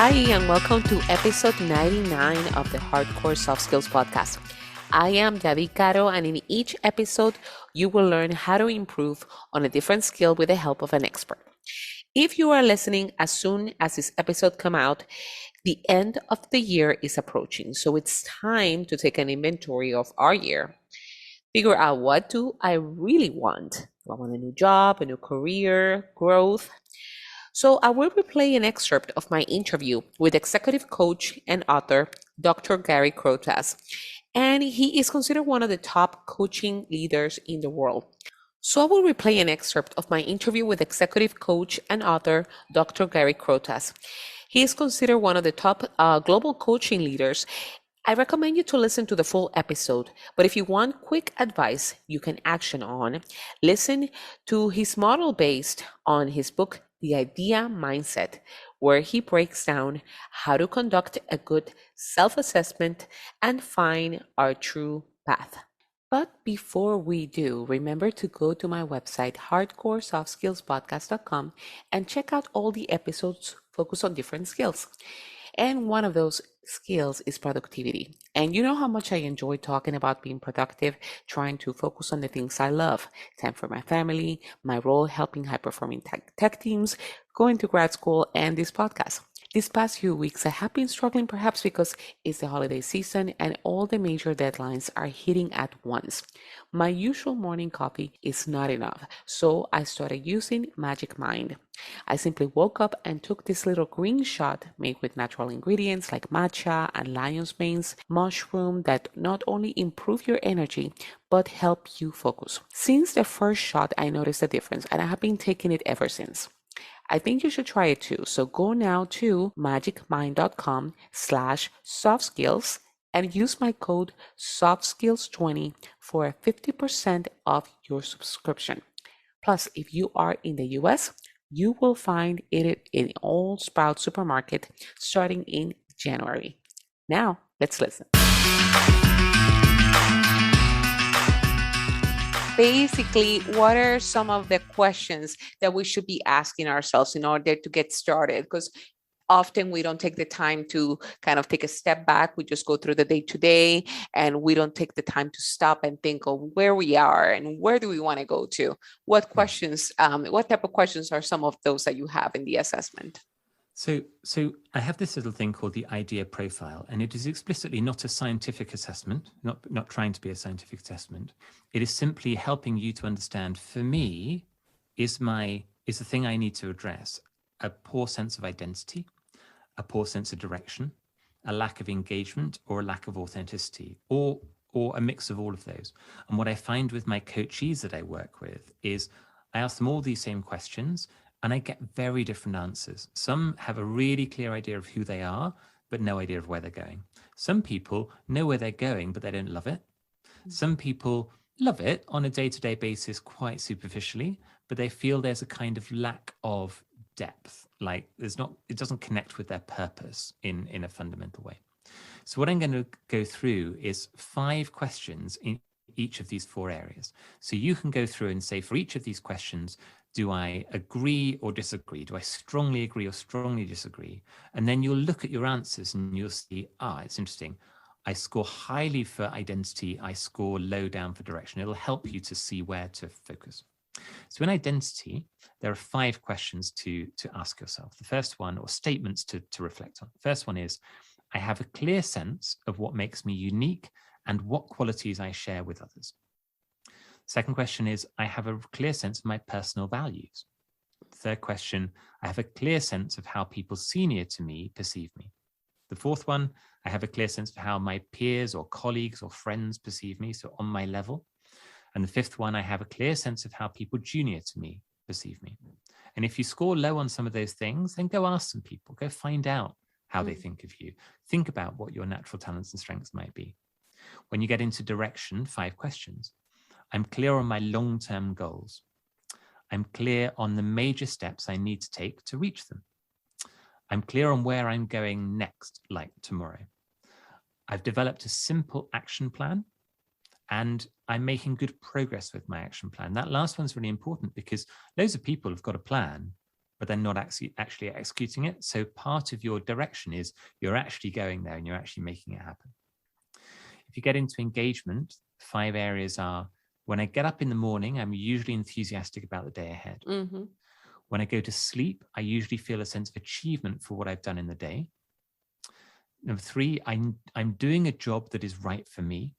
Hi, and welcome to episode 99 of the Hardcore Soft Skills Podcast. I am David Caro, and in each episode, you will learn how to improve on a different skill with the help of an expert. If you are listening as soon as this episode come out, the end of the year is approaching, so it's time to take an inventory of our year. Figure out what do I really want. Do I want a new job, a new career, growth? So I will replay an excerpt of my interview with executive coach and author Dr. Gary Crotaz, and he is considered one of the top coaching leaders in the world. So I will replay an excerpt of my interview with executive coach and author Dr. Gary Crotaz. He is considered one of the top global coaching leaders. I recommend you to listen to the full episode, but if you want quick advice you can action on, listen to his model based on his book, The Idea Mindset, where he breaks down how to conduct a good self-assessment and find our true path. But before we do, remember to go to my website, hardcoresoftskillspodcast.com, and check out all the episodes focused on different skills. And one of those skills is productivity. And you know how much I enjoy talking about being productive, trying to focus on the things I love: time for my family, my role helping high performing tech teams, going to grad school, and this podcast. These past few weeks, I have been struggling perhaps because it's the holiday season and all the major deadlines are hitting at once. My usual morning coffee is not enough, so I started using Magic Mind. I simply woke up and took this little green shot made with natural ingredients like matcha and lion's mane's mushroom that not only improve your energy but help you focus. Since the first shot, I noticed a difference and I have been taking it ever since. I think you should try it too. So go now to magicmind.com/softskills and use my code softskills20 for a 50% off your subscription. Plus, if you are in the US, you will find it in all Sprout supermarket starting in January. Now, let's listen. Basically, what are some of the questions that we should be asking ourselves in order to get started? Because often we don't take the time to kind of take a step back. We just go through the day to day and we don't take the time to stop and think of where we are and where do we want to go to. What questions, what type of questions are some of those that you have in the assessment? So I have this little thing called the idea profile, and it is explicitly not a scientific assessment, not trying to be a scientific assessment. It is simply helping you to understand, for me, is the thing I need to address a poor sense of identity, a poor sense of direction, a lack of engagement, or a lack of authenticity, or a mix of all of those. And what I find with my coachees that I work with is I ask them all these same questions, and I get very different answers. Some have a really clear idea of who they are, but no idea of where they're going. Some people know where they're going, but they don't love it. Some people love it on a day-to-day basis quite superficially, but they feel there's a kind of lack of depth. Like it doesn't connect with their purpose in a fundamental way. So what I'm going to go through is 5 questions in each of these 4 areas. So you can go through and say, for each of these questions, do I agree or disagree? Do I strongly agree or strongly disagree? And then you'll look at your answers and you'll see, it's interesting. I score highly for identity. I score low down for direction. It'll help you to see where to focus. So in identity, there are 5 questions to ask yourself. The first one, or statements to reflect on. The first one is, I have a clear sense of what makes me unique and what qualities I share with others. Second question is, I have a clear sense of my personal values. Third question, I have a clear sense of how people senior to me perceive me. The fourth one, I have a clear sense of how my peers or colleagues or friends perceive me, so on my level. And the fifth one, I have a clear sense of how people junior to me perceive me. And if you score low on some of those things, then go ask some people, go find out how they think of you. Think about what your natural talents and strengths might be. When you get into direction, 5 questions. I'm clear on my long-term goals. I'm clear on the major steps I need to take to reach them. I'm clear on where I'm going next, like tomorrow. I've developed a simple action plan and I'm making good progress with my action plan. That last one's really important because loads of people have got a plan, but they're not actually executing it. So part of your direction is you're actually going there and you're actually making it happen. If you get into engagement, 5 areas are: when I get up in the morning, I'm usually enthusiastic about the day ahead. Mm-hmm. When I go to sleep, I usually feel a sense of achievement for what I've done in the day. Number 3, I'm doing a job that is right for me.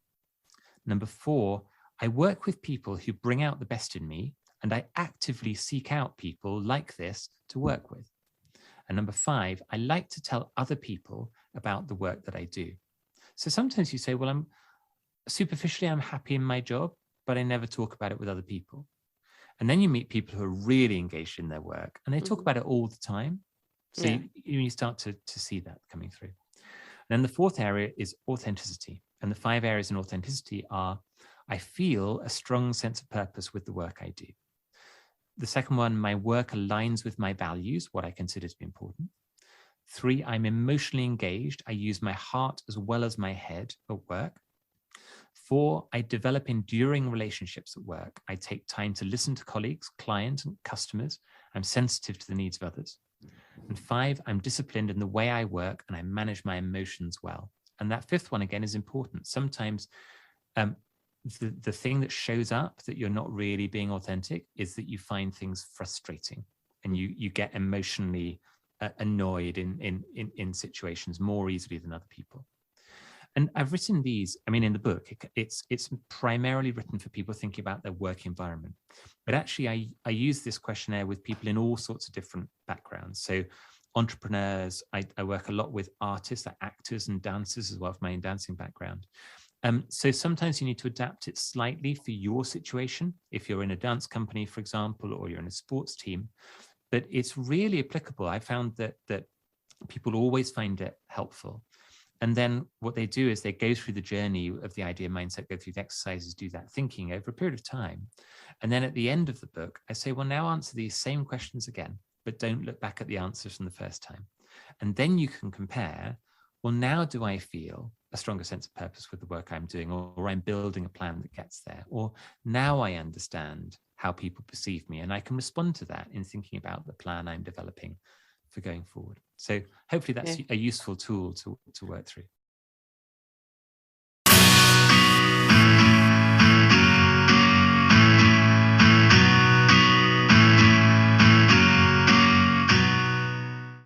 Number 4, I work with people who bring out the best in me, and I actively seek out people like this to work with. And number 5, I like to tell other people about the work that I do. So sometimes you say, well, I'm happy in my job, but I never talk about it with other people. And then you meet people who are really engaged in their work and they talk about it all the time. So you start to see that coming through. And then the 4th area is authenticity. And the 5 areas in authenticity are: I feel a strong sense of purpose with the work I do. The second one, my work aligns with my values, what I consider to be important. 3, I'm emotionally engaged. I use my heart as well as my head at work. 4, I develop enduring relationships at work. I take time to listen to colleagues, clients, and customers. I'm sensitive to the needs of others. And 5, I'm disciplined in the way I work and I manage my emotions well. And that 5th one, again, is important. Sometimes the thing that shows up that you're not really being authentic is that you find things frustrating and you get emotionally annoyed in situations more easily than other people. And I've written these, in the book, it's primarily written for people thinking about their work environment. But actually, I use this questionnaire with people in all sorts of different backgrounds. So entrepreneurs, I work a lot with artists, like actors and dancers as well, from my own dancing background. So sometimes you need to adapt it slightly for your situation, if you're in a dance company, for example, or you're in a sports team. But it's really applicable. I found that people always find it helpful. And then what they do is they go through the journey of the idea mindset, go through the exercises, do that thinking over a period of time. And then at the end of the book, I say, well, now answer these same questions again, but don't look back at the answers from the first time. And then you can compare, well, now do I feel a stronger sense of purpose with the work I'm doing, or I'm building a plan that gets there, or now I understand how people perceive me and I can respond to that in thinking about the plan I'm developing for going forward. So hopefully that's a useful tool to work through.